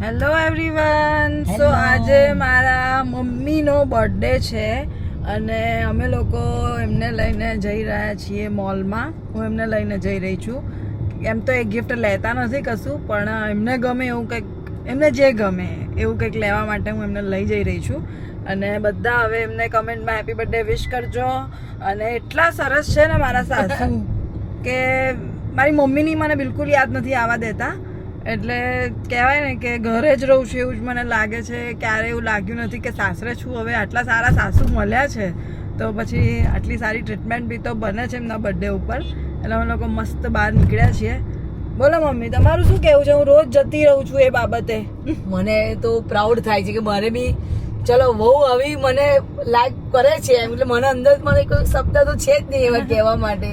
Hello everyone. સો આજે મારા મમ્મીનો બર્થડે છે અને અમે લોકો એમને લઈને જઈ રહ્યા છીએ મોલમાં. હું એમને લઈને જઈ રહી છું. એમ તો એક ગિફ્ટ લેતા નથી કશું, પણ એમને ગમે એવું કંઈક, એમને જે ગમે એવું કંઈક લેવા માટે હું એમને લઈ જઈ રહી છું. અને બધા હવે એમને કમેન્ટમાં હેપી બર્થડે વિશ કરજો. અને એટલા સરસ છે ને મારા સાસુ કે મારી મમ્મીની મને બિલકુલ યાદ નથી આવવા દેતા. એટલે કહેવાય ને કે ઘરે જ રહું છું એવું જ મને લાગે છે. ક્યારે એવું લાગ્યું નથી કે સાસરે છું. હવે આટલા સારા સાસુ મળ્યા છે તો પછી આટલી સારી ટ્રીટમેન્ટ બી તો બને છે એમના બર્થડે ઉપર. એટલે અમે લોકો મસ્ત બહાર નીકળ્યા છીએ. બોલો મમ્મી, તમારું શું કહેવું છે? હું રોજ જતી રહું છું એ બાબતે. મને તો પ્રાઉડ થાય છે કે મારે બી ચલો બહુ આવી મને લાઈક કરે છે એમ. એટલે મને અંદર મને કોઈ શબ્દ તો છે જ નહીં એવા કહેવા માટે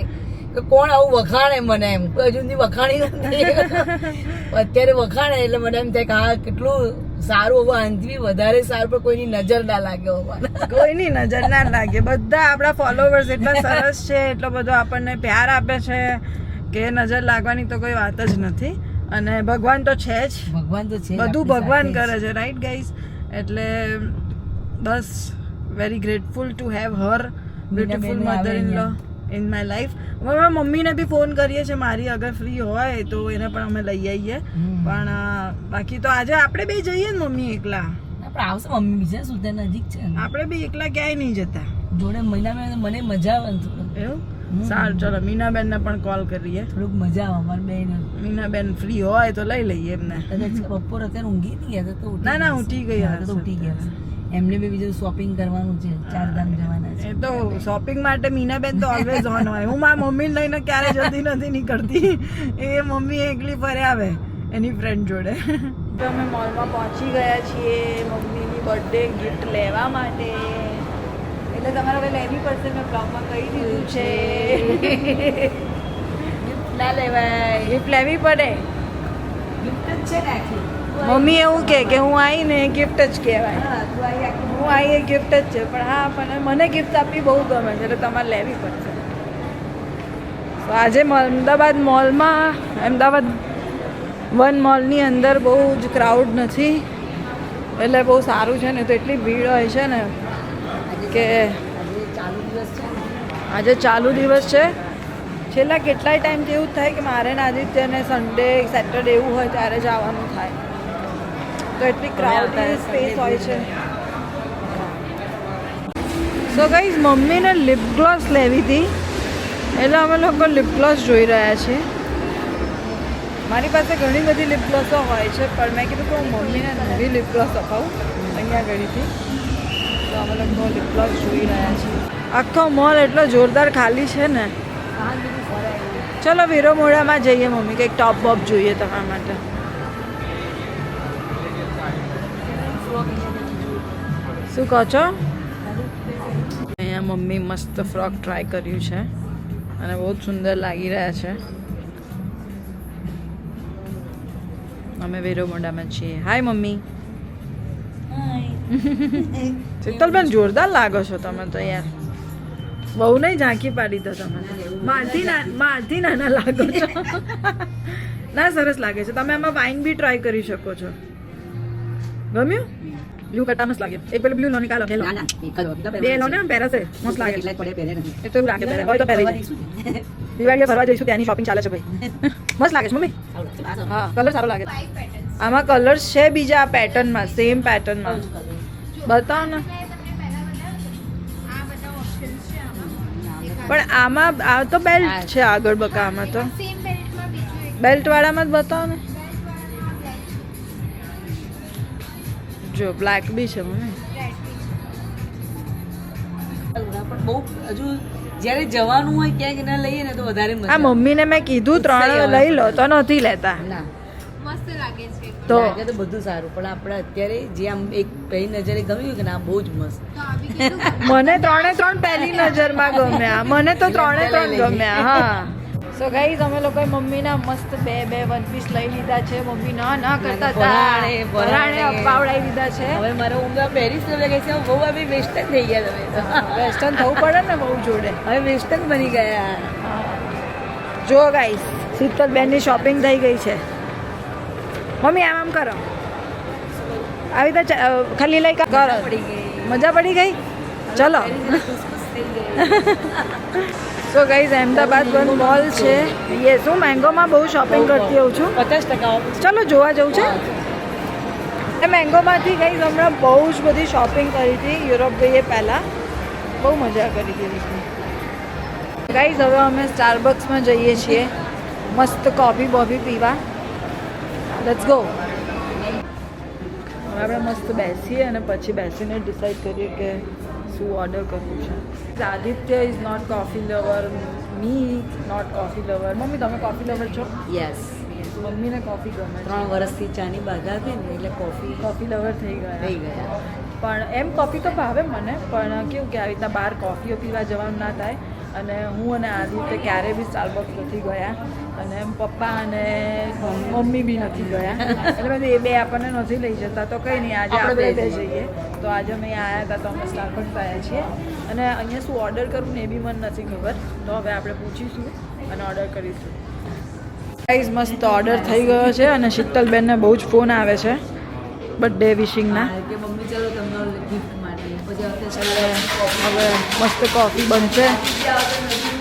કે કોણ આવું વખાણે મને એમ. કોઈ હજુ સુધી વખાણી નથી. અત્યારે વખાણે એટલે મને એમ થાય કે હા કેટલું સારું હવે આનાથી વધારે સારું, પણ કોઈની નજર ના લાગે. કોઈની નજર ના લાગે. બધા આપણા ફોલોવર્સ એટલા સરસ છે, એટલો બધો આપણને પ્યાર આપે છે કે નજર લાગવાની તો કોઈ વાત જ નથી. અને ભગવાન તો છે જ, ભગવાન તો છે, બધું ભગવાન કરે છે. Right guys? એટલે બસ very grateful to have her beautiful mother in law in my life. હવે મમ્મીને બી ફોન કરીએ છીએ, મારી અગર ફ્રી હોય તો એને પણ અમે લઈ આવીએ. પણ બાકી તો આજે આપણે બે જઈએ ને મમ્મી એકલા. આપણે આવશે મમ્મી બીજા સુધી નજીક છે. આપણે બી એકલા ક્યાંય નહીં જતા. જોડે મહિનામાં મને મજા આવે. એવું સારું, ચલો મીનાબેન ને પણ કોલ કરીએ. થોડુંક મજા આવે અમારે બેન. મીનાબેન ફ્રી હોય તો લઈ લઈએ એમને. બપોર અત્યારે ઊંઘી નહીં ગયા તો ના ઉઠી ગયા. તો ઉઠી ગયા. એમને બી બીજું શોપિંગ કરવાનું છે, 4 ધામ જવાના છે. એ તો શોપિંગ માટે મીનાબેન તો ઓલવેઝ ઓન હોય. હું મારા મમ્મીને લઈને ક્યારે જલ્દી નથી નીકળતી. એ મમ્મી એકલી ફરે આવે એની ફ્રેન્ડ જોડે. તો અમે મોલમાં પહોંચી ગયા છીએ મમ્મીની બર્થડે ગિફ્ટ લેવા માટે. એટલે તમારે હવે લેવી પડશે, મેં બ્લોગમાં કહી દીધું છે. ના લેવાય, ગિફ્ટ લેવી પડે. ગિફ્ટ જ છે ને આખી. મમ્મી એવું કે હું આવીને ગિફ્ટ જ કહેવાય. હા, તું આવી આખી હું આવી એ ગિફ્ટ જ છે. પણ હા, પણ મને ગિફ્ટ આપવી બહુ ગમે છે, એટલે તમારે લેવી પડશે. તો આજે અમદાવાદ મોલમાં, અમદાવાદ વન મોલની અંદર બહુ જ ક્રાઉડ નથી, એટલે બહુ સારું છે. ને તો એટલી ભીડ હોય છે ને કે આજે ચાલુ દિવસ છે. છેલ્લા કેટલાય ટાઈમથી એવું જ થાય કે મારે ને આદિત્યને સન્ડે સેટરડે એવું હોય ત્યારે જ આવવાનું થાય. તો એટલી ક્રાઉડેડ સ્પેસ હોય છે. સો ગાઈઝ, મમ્મીને લિપ ગ્લોસ લેવી હતી, એટલે અમે લોકો લિપ ગ્લોસ જોઈ રહ્યા છીએ. મારી પાસે ઘણી બધી લિપ ગ્લોસો હોય છે, પણ મેં કીધું કે હું મમ્મીને નવી લિપ ગ્લોસ અપાવું અહીંયા આગળથી. તો અમે લોકો લિપ ગ્લોસ જોઈ રહ્યા છીએ. આખો મોલ એટલો જોરદાર ખાલી છે ને. ચલો વીરો મોડામાં જઈએ મમ્મી, કંઈક ટોપ બોપ જોઈએ તમારા માટે. શું કહો છો? અહીંયા મમ્મી મસ્ત ફ્રોક ટ્રાય કર્યું છે અને બહુ જ સુંદર લાગી રહ્યા છે. અમે વીરો મોડામાં છીએ. Hi mummy. શીતલબેન, જોરદાર લાગો છો તમે તો યાર. બહુ નહીં ઝાંકી પાડી તો તમે. મારથી નાના લાગો છો. ના, સરસ લાગે છે. તમે આમાં વાઇન બી ટ્રાય કરી શકો છો. ગમ્યું? બ્લુ કટા મસ્ત લાગે. એક પેલું બ્લુ નો નિકાલો. બે લો ને, પહેરશે મસ્ત લાગે. એ તો એવું લાગે પહેરે હોય તો પહેરી જાય. દિવાળીએ ફરવા જઈશું, ત્યાંની શોપિંગ ચાલે છે ભાઈ. મસ્ત લાગે છે મમ્મી. હા, કલર સારો લાગે. આમાં કલર્સ છે બીજા આ પેટર્નમાં, સેમ પેટર્નમાં. બતાવો ને. પણ આમાં આ તો બેલ્ટ છે આગળ બકા. આમાં તો બેલ્ટ વાળામાં જ બતાવો ને. જો બ્લેક બી છે મને. પણ બહુ હજુ જ્યારે જવાનું હોય ક્યાંક ના લઈએ ને તો વધારે મજા. આ મમ્મીને મેં કીધું 3 લઈ લો તો નથી લેતા. ના, મસ્ત લાગે છે. તો બધું સારું, પણ આપણે અત્યારે જે આમ એક પહેલી નજરે ગમ્યું કે ના બહુ જ મસ્ત. તો આવી કીધું મને 3 પહેલી નજરમાં ગમ્યા. મને તો 3 ગમ્યા. હા. સો ગાઈઝ, અમે લોકોએ મમ્મીના મસ્ત બે વન પીસ લઈ લીધા છે. મમ્મી ના કરતા ભરાણે અપાવડાવી દીધા છે. હવે મારા ઉમરા પેરિસ નો લાગે છે બહુ આવી વેસ્ટર્ન થઈ ગયા તમે. વેસ્ટર્ન થવું પડે ને બહુ જોડે. હવે વેસ્ટર્ન બની ગયા. જો ગાઈઝ, શીતલબેનની શોપિંગ થઈ ગઈ છે. મમ્મી આમ કરો. આવી રીતે ખાલી લઈ કર પડી ગઈ મજા પડી ગઈ ચલો સો ગાઈઝ અહેમદાબાદ બંધ મોલ છે યસ હું મેંગોમાં બહુ શોપિંગ કરતી હોઉં છું 50% ચલો જોવા જવું છે એ મેંગોમાંથી ગાઈઝ હમણાં બહુ જ બધી શોપિંગ કરી હતી યુરોપ ગઈએ પહેલાં બહુ મજા કરી હતી ગાઈઝ હવે અમે સ્ટારબક્સમાં જઈએ છીએ મસ્ત કોફી બોફી પીવા લેટ્સ ગો હવે આપણે મસ્ત બેસીએ અને પછી બેસીને ડિસાઈડ કરીએ કે શું ઓર્ડર કરવું છે Aditya is not coffee lover me not coffee lover mummy તમે કોફી લવર છો યસ મમ્મીને કોફી ગમે 3 વર્ષથી ચાની બાધા હતી ને એટલે કોફી લવર થઈ ગયા ગયા પણ એમ કોફી તો ભાવે મને પણ કેવું કે આવી રીતના બહાર કોફીઓ પીવા જવાનું ના થાય અને હું અને આદિત્ય ક્યારેય બી સ્ટારબક્સ નથી ગયા અને પપ્પા અને મમ્મી બી નથી ગયા એટલે બધું એ બે આપણને નથી લઈ જતા તો કંઈ નહીં આજે આપણે બે જઈએ તો આજે અમે અહીંયા આવ્યા હતા તો અમે સ્ટારબક્સ આવ્યા છીએ અને અહીંયા શું ઓર્ડર કરવું ને એ બી મને નથી ખબર તો હવે આપણે પૂછીશું અને ઓર્ડર કરીશું ગાઈઝ મસ્ત ઓર્ડર થઈ ગયો છે અને શીતલબેનને બહુ જ ફોન આવે છે બર્થડે વિશિંગના કે મમ્મી ચલો તમને ગિફ્ટ માટે પછી એટલે હવે મસ્ત કોફી બનશે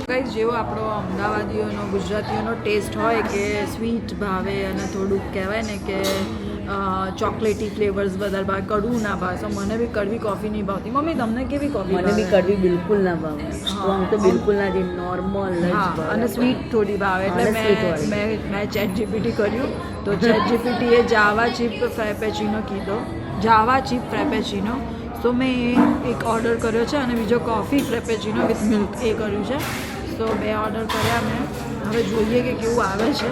ગાઈઝ જેવો આપણો અમદાવાદીઓનો ગુજરાતીઓનો ટેસ્ટ હોય કે સ્વીટ ભાવે અને થોડુંક કહેવાય ને કે ચોકલેટી ફ્લેવર્સ વધારે ભાવે કડવું ના ભાવે તો મને બી કડવી કોફી નહીં ભાવતી મમ્મી તમને કેવી કોફી મને બી કડવી બિલકુલ ના ભાવે સ્ટ્રોંગ તો બિલકુલ ના જે નોર્મલ જ ભાવે અને સ્વીટ થોડી ભાવે એટલે મેં ચેટ જીપીટી કર્યું તો ચેટ જીપીટીએ જાવા ચીપ ફ્રેપેચીનો કીધો જાવા ચીપ ફ્રેપેચીનો તો મેં એક ઓર્ડર કર્યો છે અને બીજો કોફી ફ્રેપેચીનો વિથ મિલ્ક એ કર્યું છે તો બે ઓર્ડર કર્યા મેં હવે જોઈએ કે કેવું આવે છે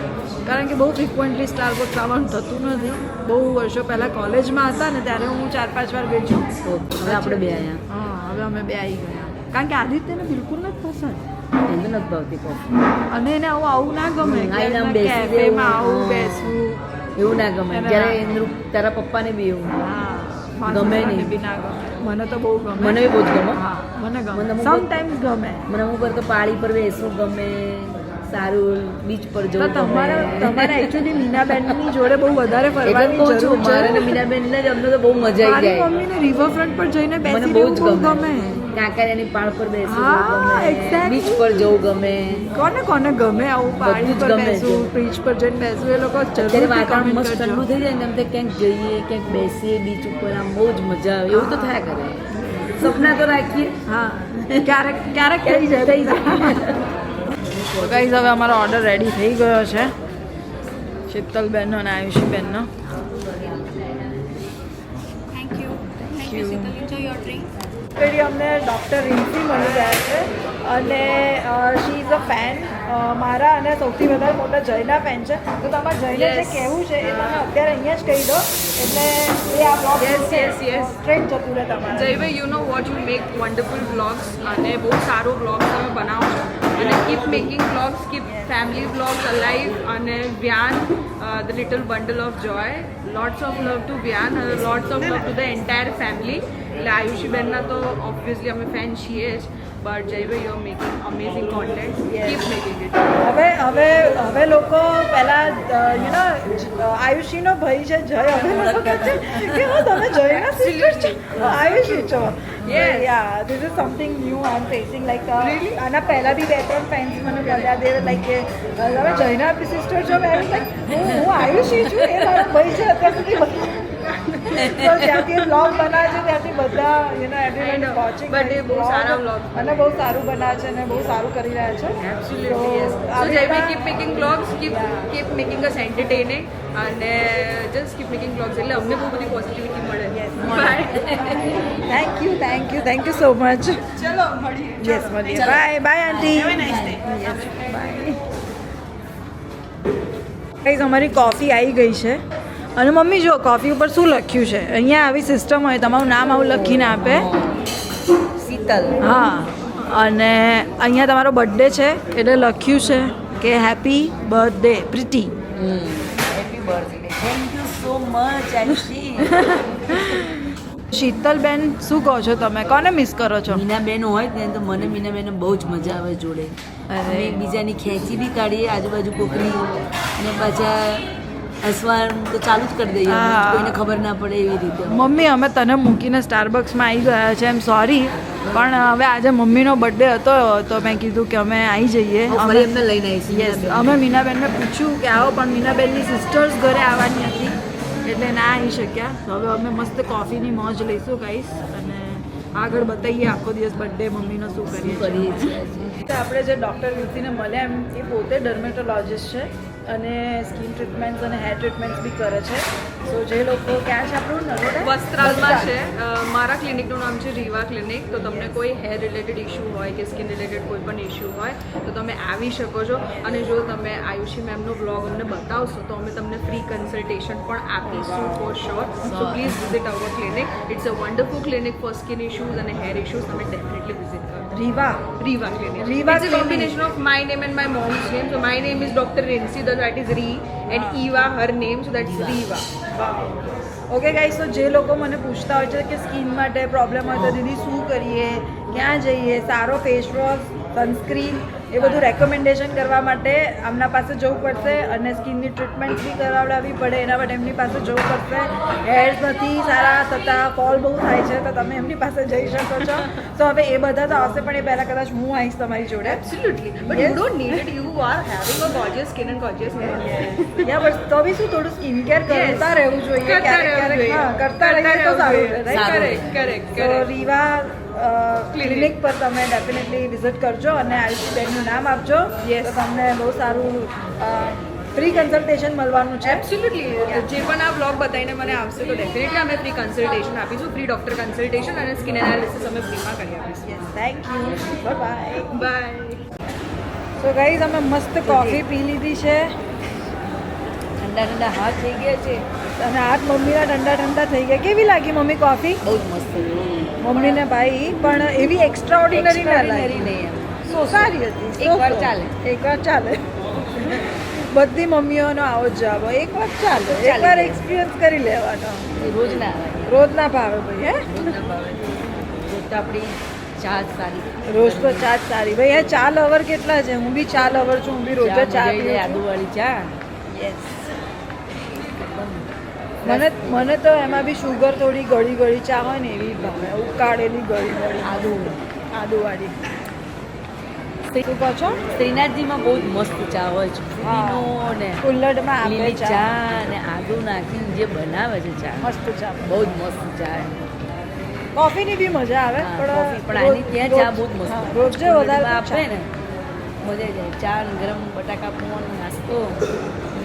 કારણ કે બહુ ફ્રિકવન્ટલી સ્ટારબક્સ આવવાનું થતું નથી બહુ વર્ષો પહેલાં કોલેજમાં હતા ને ત્યારે હું 4-5 વાર ગઈ છું હવે આપણે બે આયા હા હવે અમે બે આવી ગયા કારણ કે આદિત્યને બિલકુલ નથી પસંદ એને નથી ભાવતી કોફી અને એને આવું ના ગમે આઈને આમ બેસી કેફેમાં આવું રહેવું. બેસવું એવું ના ગમે જ્યારે એનું તારા પપ્પાને બી એવું હા ગમે નહીં. બી ના ગમે મને તો બહુ ગમે મને બી બહુ જ ગમે હા મને મને ગમે અમુક સમટાઈમ્સ ગમે મને અમુક વાર તો પાળી પર બેસવું ગમે સારું બીચ પર તો જવું તમારે ગમે એકચ્યુઅલી મીનાબેનની જોડે બહુ વધારે એટલે ફરવાની કહું છું જરૂર મારે છે ને મીનાબેનને જ અમને તો બહુ મજા આવી મારી જાય મમ્મીને રિવરફ્રન્ટ પર જઈને મને બેસી બહુ જ રહેવું બહુ ગમે ગમે કાંકરિયાની પાળ પર બેસવું હા, ગમે exactly. બીચ પર જવું ગમે કોને કોને ગમે આવું પાણી બધું જ પર ગમે બેસવું છે. બીચ પર જઈને બેસવું એ લોકો અત્યારે જરૂર વાતાવરણ મસ્ત ઠંડુ થઈ જાય ને એમ તો ક્યાંક જઈએ ક્યાંક બેસીએ બીચ ઉપર આમ બહુ જ મજા આવે એવું તો થયા કરે સપના તો રાખીએ હા ક્યારેક ક્યારેક થઈ જાય થઈ જાય તો ગાઈઝ હવે અમારો ઓર્ડર રેડી થઈ ગયો છે શીતલબેનનો અને આયુષીબેનનો thank you Sheetal enjoy your drink already અમને ડૉક્ટર રિન્સી મળી ગયા છે અને શી ઇઝ અ ફેન મારા અને સૌથી વધારે મોટા જયના ફેન છે તો તમારે જયને જે કહેવું છે એ તમે અત્યારે અહીંયા જ કહી દો એટલે એ આ બ્લોગ yes. સ્ટ્રેટ જતું રહે તમારે જયભાઈ you know what you make wonderful vlogs અને બહુ સારો વ્લોગ્સ તમે બનાવો છો અને keep making vlogs keep family vlogs alive અને Vyan the little bundle of joy lots of love to Vyan અને lots of love to the entire family એટલે આયુષીબેનના તો ઓબ્વિયસલી અમે ફેન છીએ જ બટ જયભાઈ you are making amazing content keep making it હવે લોકો પહેલા આયુષીનો ભાઈ છે જય હવે લોકો કહે છે કે હું તમે જયના સિસ્ટર છો આયુષી છો Yes. Yeah this is something new I am facing like આના પહેલાં બી 2-3 ફેન્સ મને મળ્યા દે લાઈક કે તમે જયના સિસ્ટર છો મેં લાઈક હું આયુષી છું એ મારો ભાઈ છે અત્યાર સુધી તો જ્યાંથી બ્લોગ બનાવે છે ત્યાંથી બધા એવરીવન વોચિંગ But એ બહુ સારા vlog. અને બહુ સારું બનાવે છે અને બહુ સારું કરી રહ્યા છે Absolutely, yes. So આવી Jayvi, રીતના- keep making vlogs, keep making us entertaining અને just keep making vlogs એટલે અમને બહુ બધી પોઝિટિવિટી મળે Bye. Thank you so much ચલો મળીએ યસ મળીએ બાય આંટી ગાઈઝ અમારી કોફી આવી ગઈ છે અને મમ્મી જો કોફી ઉપર શું લખ્યું છે અહીંયા આવી સિસ્ટમ હોય તમારું નામ આવું લખીને આપે શીતલ હા અને અહીંયા તમારો બર્થડે છે એટલે લખ્યું છે કે happy birthday Preeti happy birthday thank you so much Ayushi શીતલબેન શું કહો છો તમે કોને મિસ કરો છો મીનાબેન હોય ને તો મને મીનાબેન બહુ જ મજા આવે જોડે અરે. અમે એકબીજાની ખેંચી બી કાઢીએ આજુબાજુ કોકરી અને પાછા હસવાનું તો ચાલુ જ કરી દઈએ હા. કોઈને ખબર ના પડે એવી રીતે મમ્મી અમે તને મૂકીને સ્ટારબક્સમાં આવી ગયા છે એમ સોરી, પણ હવે આજે મમ્મીનો બર્થડે હતો તો મેં કીધું કે અમે આવી જઈએ. ફરી એમને લઈને આવીશું યસ, અમે મીનાબેનને પૂછ્યું કે આવો, પણ મીનાબેનની સિસ્ટર્સ ઘરે આવવાની હતી એટલે ના આવી શક્યા. તો હવે અમે મસ્ત કોફીની મોજ લઈશું ગાઈસ, અને આગળ બતાવીએ આખો દિવસ બર્થડે મમ્મીનો શું કરીએ કરીએ છીએ. છીએ આપણે જે ડૉક્ટર વિસીને મળ્યા એમ એ પોતે ડર્મેટોલોજિસ્ટ છે અને સ્કિન ટ્રીટમેન્ટ્સ અને હેર ટ્રીટમેન્ટ્સ બી કરે છે. સો જે લોકો ક્યાં છે આપણું નરોડા વસ્ત્રાલમાં છે. મારા ક્લિનિકનું નામ છે રીવા ક્લિનિક. તો તમને કોઈ હેર રિલેટેડ ઇશ્યુ હોય કે સ્કિન રિલેટેડ કોઈ પણ ઇશ્યુ હોય તો તમે આવી શકો છો. અને જો તમે આયુષી મેમનો બ્લોગ અમને બતાવશો તો અમે તમને ફ્રી કન્સલ્ટેશન પણ આપીશું for sure. So please visit our clinic. It's a wonderful clinic for skin issues અને હેર ઇશ્યુઝ. તમે ડેફિનેટલી વિઝિટ કરો. Riva Riva Clinic. Riva It's a combination of my name and my mom's name. So my name is Dr. Rinsi, that is Ree, and Eva, her name, so that's Riva. Okay guys, તો જે લોકો મને પૂછતા હોય છે કે skin માટે problem હોય તો દીદી શું કરીએ, ક્યાં જઈએ, સારો ફેસ વોશ, સનસ્ક્રીન એ બધું રેકમેન્ડેશન કરવા માટે આમના પાસે જવું પડશે, અને સ્કિનની ટ્રીટમેન્ટ બી કરાવડાવવી પડે એના માટે એમની પાસે જવું પડશે. હેર્સ નથી સારા થતા, ફોલ બહુ થાય છે, તો તમે એમની પાસે જઈ શકો છો. તો હવે એ બધા તો આવશે, પણ એ પહેલાં કદાચ હું આવીશ તમારી જોડે. Absolutely. But Yes. you don't need it. You are having a gorgeous skin and gorgeous hair. યા બસ તો બી શું થોડું સ્કિન કેર કરતા રહેવું જોઈએ, કરતા ક્યારેક રહેવું ક્યારેક જોઈએ. હા કરતા રહીએ તો સારું રહે, right? Correct, correct, તો correct. રીવા ક્લિનિક પર તમે ડેફિનેટલી વિઝિટ કરજો અને આયુષી બેનનું નામ આપજો. Yes. તો તમને બહુ સારું ફ્રી કન્સલ્ટેશન મળવાનું છે. Absolutely. જે પણ આ બ્લોગ બતાવીને મને આવશે તો ડેફિનેટલી અમે ફ્રી કન્સલ્ટેશન આપીશું. ફ્રી ડોક્ટર કન્સલ્ટેશન અને સ્કિન એનાલિસિસ અમે ફ્રીમાં કરી આપીશું. Thank you, bye. Bye. So guys અમે મસ્ત કોફી પી લીધી છે ઠંડા ઠંડા હાથ થઈ ગયા છે અને હાથ મમ્મીના ઠંડા ઠંડા થઈ ગયા. કેવી લાગી મમ્મી કોફી? બહુ જ મસ્ત મમ્મીને ભાઈ પણ એવી એક્સ્ટ્રા ઓર્ડિનરી ના લાગી. નહીં સો સારી હતી. એકવાર ચાલે. એકવાર ચાલે. બધી મમ્મીઓનો આવો જ જવાબ હોય, એકવાર ચાલે, એકવાર એક્સપિરિયન્સ કરી લેવાનો. એ રોજ ના આવે રોજ ના ભાવે ભાઈ, હે રોજ ના ભાવે રોજ તો આપણી ચા જ સારી રોજ તો ચા જ સારી ભાઈ. હે ચા લવર કેટલા છે? હું બી ચા લવર છું, હું બી રોજ જ ચા પીઉં છું. આદુવાળી ચા Yes. મને તો એમાં બી શુગર થોડી ગળી ગળી ચા હોય ને એવી ભાવે, ઉકાળેલી ગળી ગળી આદુવાળી. શું કહો છો? શ્રીનાથજીમાં બહુ જ મસ્ત ચા હોય છે ફુદીનો ને કુલ્લડમાં આપે લીલી ચા, ચા ને આદુ નાખીને જે બનાવે છે ચા મસ્ત ચા. બહુ જ મસ્ત ચા કોફીની બી મજા આવે, હા, કોફી પણ આની ત્યાં ચા બહુ જ મસ્ત રોજે વધારે આપણે ને મજા જાય ચા ને ગરમ બટાકા પૌવાનો નાસ્તો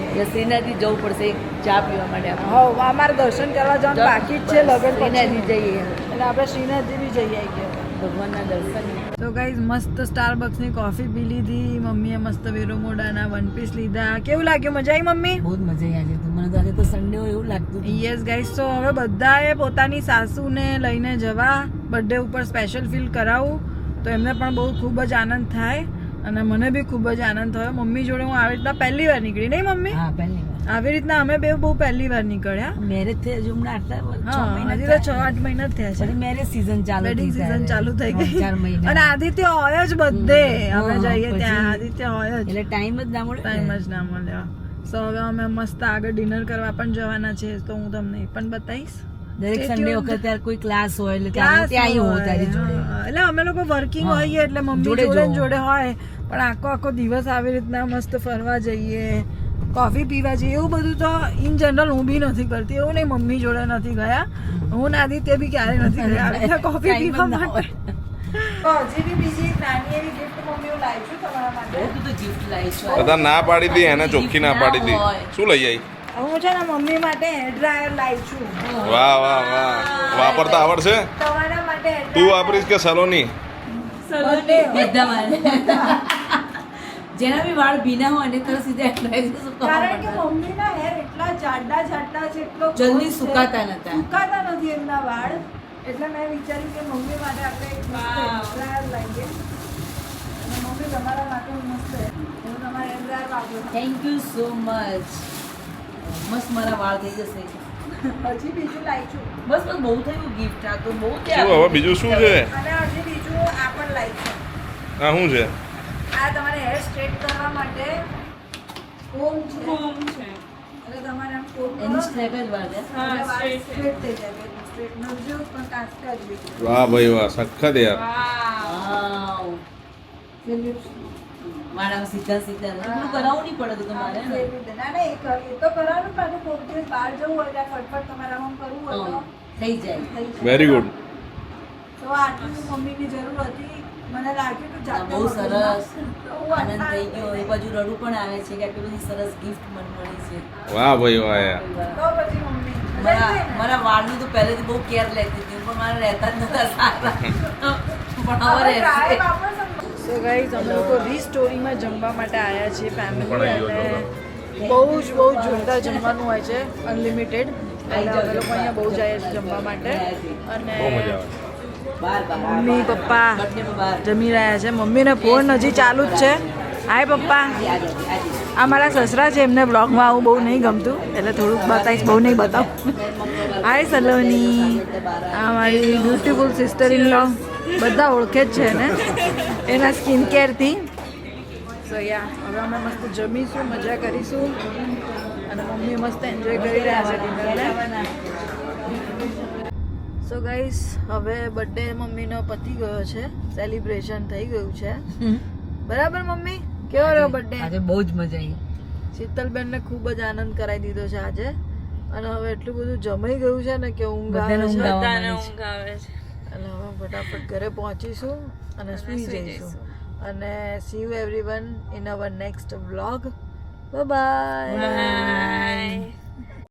એટલે શ્રીનાથજી જવું પડશે એક ચા પીવા માટે આપણે હા, અમારે દર્શન કરવા જવાનું બાકી જ છે લગન શ્રીનાથજી પછી, જઈએ એટલે આપણે શ્રીનાથજી બી જઈ આવીએ. ભગવાનના દર્શન તો ગાઈઝ મસ્ત સ્ટારબક્સની કોફી પી લીધી, મમ્મીએ મસ્ત વેરો મોડાના વન પીસ લીધા. કેવું લાગ્યું? મજા આવી મમ્મી? બહુ જ મજા આવી આજે તો મને તો આજે તો સન્ડે હોય એવું લાગતું હતું. યસ ગાઈઝ, તો હવે બધાએ પોતાની સાસુને લઈને જવા, બર્થડે ઉપર સ્પેશિયલ ફીલ કરાવું તો એમને પણ બહુ ખૂબ જ આનંદ થાય અને મને બી ખૂબ જ આનંદ થયો. મમ્મી જોડે હું આવી રીતના પહેલી વાર નીકળી, નહીં મમ્મી? હા પહેલી વાર આવી રીતના અમે બે બહુ પહેલી વાર નીકળ્યા. મેરેજ થઈ હજુ હમણાં આટલા છ હા, મહિના હજી તો 6-8 મહિના જ થયા છે. પછી મેરેજ સીઝન ચાલુ વેડિંગ થઈ સીઝન ચાલુ થઈ ગઈ 4 મહિના અને આદિત્ય હોય જ બધે. અમે હા, જઈએ પછી ત્યાં આદિત્ય હોય જ, એટલે ટાઈમ જ ના મળે ટાઈમ જ ના મળે. સો હવે અમે મસ્ત આગળ ડિનર કરવા પણ જવાના છે, તો હું તમને એ પણ બતાવીશ. દરેક Stay સન્ડે tuned. વખત ત્યારે કોઈ ક્લાસ હોય એટલે ક્લાસ ત્યાં હું હોય, તારી જોડે હા. એટલે અમે લોકો વર્કિંગ હા. હોઈએ એટલે મમ્મી જોડે જોડે ને જવું. જોડે હોય, પણ આખો દિવસ આવી રીતના મસ્ત ફરવા જઈએ, કોફી પીવા જઈએ, એવું બધું તો ઇન જનરલ હું બી નથી કરતી. એવું નહીં મમ્મી જોડે નથી ગયા, હું ને આદિત્ય બી ક્યારેય નથી ગયા આવી રીતના કોફી Time જ પીવા ના માટે. તો હજી બી બીજી એક નાની એવી ગિફ્ટ મમ્મી હું લાવી છું તમારા માટે. બધું તો gift લાવી છું. બધા ના પાડી દી, એને ચોખ્ખી ના પાડી દી. હોય. શું લઈ આવી? હું છે ને મમ્મી માટે હેર ડ્રાયર લાવી છું. વાહ વાહ વાહ, વાપરતા આવડશે? તમારા માટે hair તું dryer. વાપરીશ કે સલોની? બધે. બધા મારે જેના બી વાળ ભીના હોય એને તરત સીધા કારણ કે મમ્મીના હેર એટલા જાડા જાડા છે, એટલો જલ્દી gross છે. સુકાતા નતા. સુકાતા નથી એમના વાળ, એટલે મેં વિચાર્યું કે મમ્મી માટે આપણે એક મસ્ત hair dryer લાવીએ. અને મમ્મી તમારા માટે મસ્ત હું તમારા હેર ડ્રાયર વાપરું. થેન્ક યુ સો મચ મસ્ત મારા વાળ થઈ જશે હજી બીજું લાવી છું બસ બસ બહુ થયું ગિફ્ટ આ તો બહુ શું હવે બીજું શું છે? અને હજી બીજું આ પણ લાવી છું. આ શું છે? આ તમારે હેર સ્ટ્રેટ કરવા માટે કોમ છે. એટલે તમારે આમ કોટ એની સ્ટ્રેટ જ વાત છે. સ્ટ્રેટ થઈ જાય સ્ટ્રેટનર જો પણ કાસ્કા જ બી વાહ ભાઈ વાહ સખત યાર વાવ. મારા સીધા સીધા એટલું કરાવવું નહીં પડે તો તમારે ને? ના ના એ તો કરવાનું પાછું કોક દિવસ બહાર જવું હોય ત્યાં ફટફટ તમારે આમ કરવું હોય તો થઈ જાય. થઈ જાય. વેરી ગુડ તો આટલું મમ્મીની જરૂર હતી મને લાગ્યું કે જાતે બહુ સરસ તો આનંદ થઈ ગયો. એ બાજુ રડું પણ આવે છે કે આટલી બધી સરસ ગિફ્ટ મને મળી છે. વાહ ભાઈ વાહ યાર તો પછી મમ્મી મારા વાળની તો પહેલેથી બહુ કેર લેતી હતી પણ મારે રહેતા જ નતા સારા પણ હવે રહેશે. સો ગાઈઝ અમે લોકો રીસ્ટોરીમાં જમવા માટે આવ્યા છીએ ફેમિલી અને બહુ જ જોરદાર જમવાનું હોય છે અનલિમિટેડ એટલે અમે લોકો અહીંયા બહુ જઈએ છીએ જમવા માટે અને બહુ મજા આવે બાર મમ્મી પપ્પા બર્થડે બાર જમી રહ્યા છે મમ્મીને ફોન હજી ચાલુ જ છે હાય પપ્પા આ મારા સસરા છે એમને બ્લોગમાં આવું બહુ નહીં ગમતું એટલે થોડુંક બતાવીશ બહુ નહીં બતાવું હાય સલોની આ મારી બ્યુટીફુલ સિસ્ટર ઇન લો બધા ઓળખે જ છે ને એના સ્કિન કેરથી સો યા હવે અમે મસ્ત જમીશું મજા કરીશું અને મમ્મી મસ્ત એન્જોય કરી રહ્યા છે ડિનરને સો ગાઈસ હવે બર્થડે મમ્મીનો પતી ગયો છે સેલિબ્રેશન થઈ ગયું છે બરાબર મમ્મી કેવો રહ્યો બર્થડે આજે બહુ જ મજા આવી. શીતલબેનને ખૂબ જ આનંદ કરાવી દીધો છે આજે અને હવે એટલું બધું જમાઈ ગયું છે ને કે ઊંઘ આવે બધાને ઊંઘ છે આવવા માંડી છે. અને હવે ફટાફટ ઘરે પહોંચીશું અને સૂઈ જઈશું અને C you everyone in our next vlog bye bye